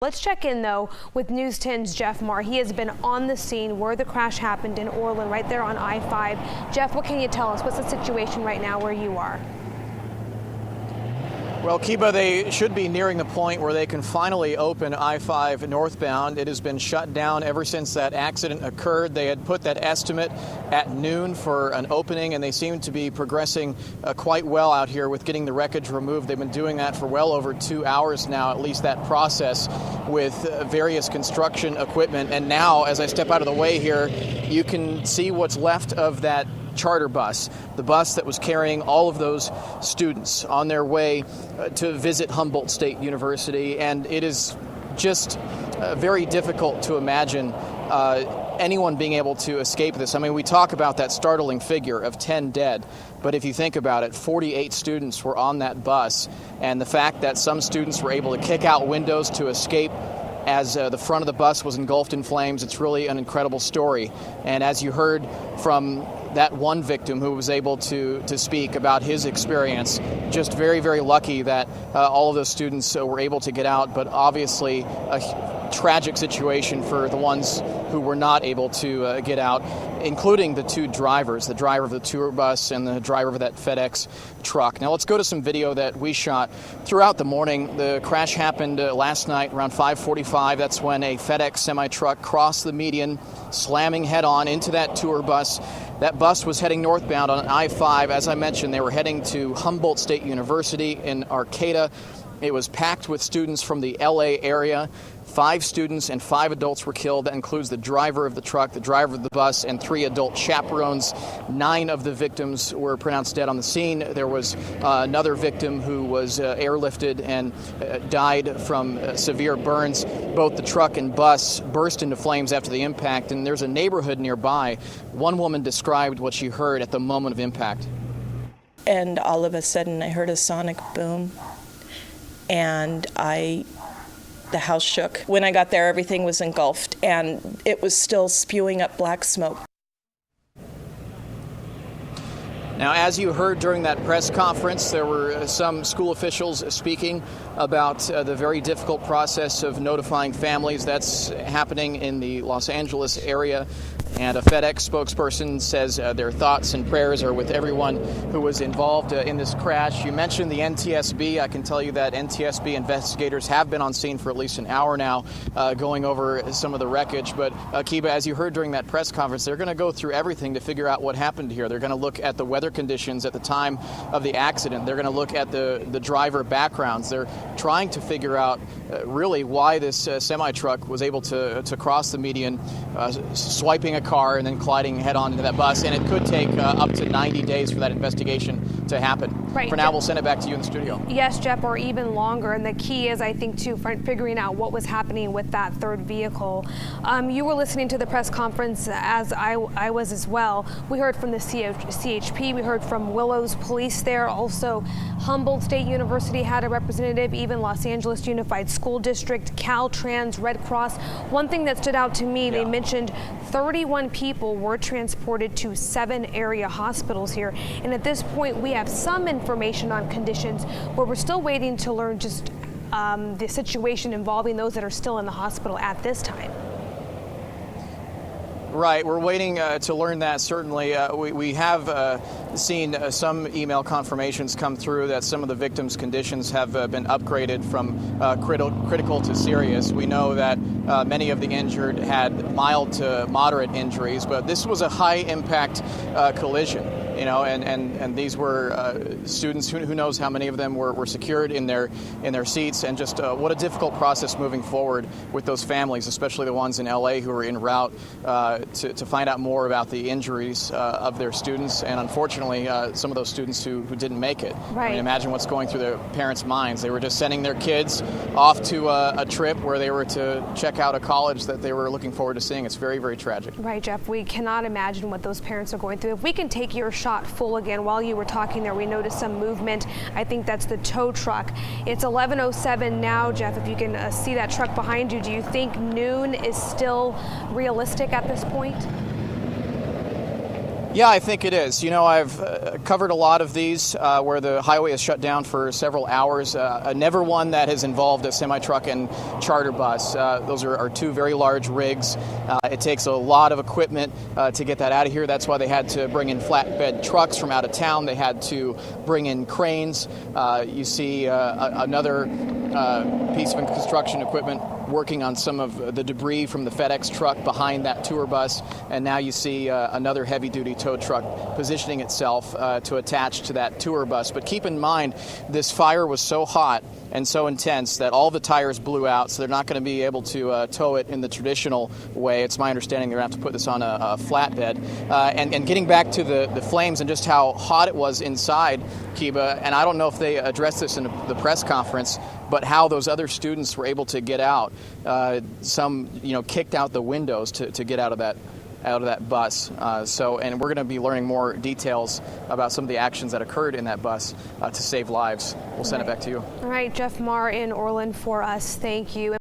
Let's check in, though, with News 10's Jeff Maher. He has been on the scene where the crash happened in Orland, right there on I-5. Jeff, what can you tell us? What's the situation right now where you are? Well, Kiba, they should be nearing the point where they can finally open I-5 northbound. It has been shut down ever since that accident occurred. They had put that estimate at noon for an opening, and they seem to be progressing quite well out here with getting the wreckage removed. They've been doing that for well over 2 hours now, at least that process, with various construction equipment. And now, as I step out of the way here, you can see what's left of that charter bus, the bus that was carrying all of those students on their way to visit Humboldt State University. And it is just very difficult to imagine anyone being able to escape this. I mean, we talk about that startling figure of 10 dead, but if you think about it, 48 students were on that bus, and the fact that some students were able to kick out windows to escape as the front of the bus was engulfed in flames, it's really an incredible story. And as you heard from that one victim who was able to speak about his experience, just very, very lucky that all of those students were able to get out, but obviously a tragic situation for the ones who were not able to get out, including the two drivers, the driver of the tour bus and the driver of that FedEx truck. Now let's go to some video that we shot throughout the morning. The crash happened last night around 5:45. That's when a FedEx semi-truck crossed the median, slamming head-on into that tour bus. That bus was heading northbound on I-5. As I mentioned, they were heading to Humboldt State University in Arcata. It was packed with students from the LA area. 5 students and 5 adults were killed. That includes the driver of the truck, the driver of the bus, and 3 adult chaperones. 9 of the victims were pronounced dead on the scene. There was another victim who was airlifted and died from severe burns. Both the truck and bus burst into flames after the impact, and there's a neighborhood nearby. One woman described what she heard at the moment of impact. And all of a sudden I heard a sonic boom, and the house shook. When I got there, everything was engulfed, and it was still spewing up black smoke. Now, as you heard during that press conference, there were some school officials speaking about the very difficult process of notifying families. That's happening in the Los Angeles area. And a FedEx spokesperson says their thoughts and prayers are with everyone who was involved in this crash. You mentioned the NTSB. I can tell you that NTSB investigators have been on scene for at least an hour now going over some of the wreckage. But Kiba, as you heard during that press conference, they're going to go through everything to figure out what happened here. They're going to look at the weather conditions at the time of the accident. They're going to look at the driver backgrounds. They're trying to figure out really why this semi-truck was able to cross the median, swiping a car and then colliding head-on into that bus. And it could take up to 90 days for that investigation to happen. Right. For now, we'll send it back to you in the studio. Yes, Jeff, or even longer. And the key is, I think, too, figuring out what was happening with that third vehicle. You were listening to the press conference, as I was as well. We heard from the CHP. We heard from Willows Police there. Also, Humboldt State University had a representative, even Los Angeles Unified School District, Caltrans, Red Cross. One thing that stood out to me, they mentioned 31 people were transported to 7 area hospitals here. And at this point, we have some information on conditions, but we're still waiting to learn just the situation involving those that are still in the hospital at this time. Right, we're waiting to learn that, certainly. We have seen some email confirmations come through that some of the victims' conditions have been upgraded from critical to serious. We know that many of the injured had mild to moderate injuries, but this was a high-impact collision. You know, and these were students. Who knows how many of them were secured in their seats, and just what a difficult process moving forward with those families, especially the ones in LA who are en route to find out more about the injuries of their students, and unfortunately some of those students who didn't make it. Right. I mean, imagine what's going through their parents' minds. They were just sending their kids off to a trip where they were to check out a college that they were looking forward to seeing. It's very, very tragic. Right, Jeff. We cannot imagine what those parents are going through. If we can take your shot full again. While you were talking there, we noticed some movement. I think that's the tow truck. It's 11:07 now, Jeff. If you can see that truck behind you, do you think noon is still realistic at this point? Yeah, I think it is. You know, I've covered a lot of these where the highway is shut down for several hours. Never one that has involved a semi-truck and charter bus. Those are two very large rigs. It takes a lot of equipment to get that out of here. That's why they had to bring in flatbed trucks from out of town. They had to bring in cranes. You see another piece of construction equipment working on some of the debris from the FedEx truck behind that tour bus. And now you see another heavy-duty tow truck positioning itself to attach to that tour bus. But keep in mind, this fire was so hot and so intense that all the tires blew out, so they're not going to be able to tow it in the traditional way. It's my understanding they're going to have to put this on a flatbed. And getting back to the flames and just how hot it was inside, Kiba, and I don't know if they addressed this in the press conference, but how those other students were able to get out. Some, kicked out the windows to get out of that bus. And we're going to be learning more details about some of the actions that occurred in that bus to save lives. We'll send it back to you. All right, Jeff Maher in Orland for us. Thank you.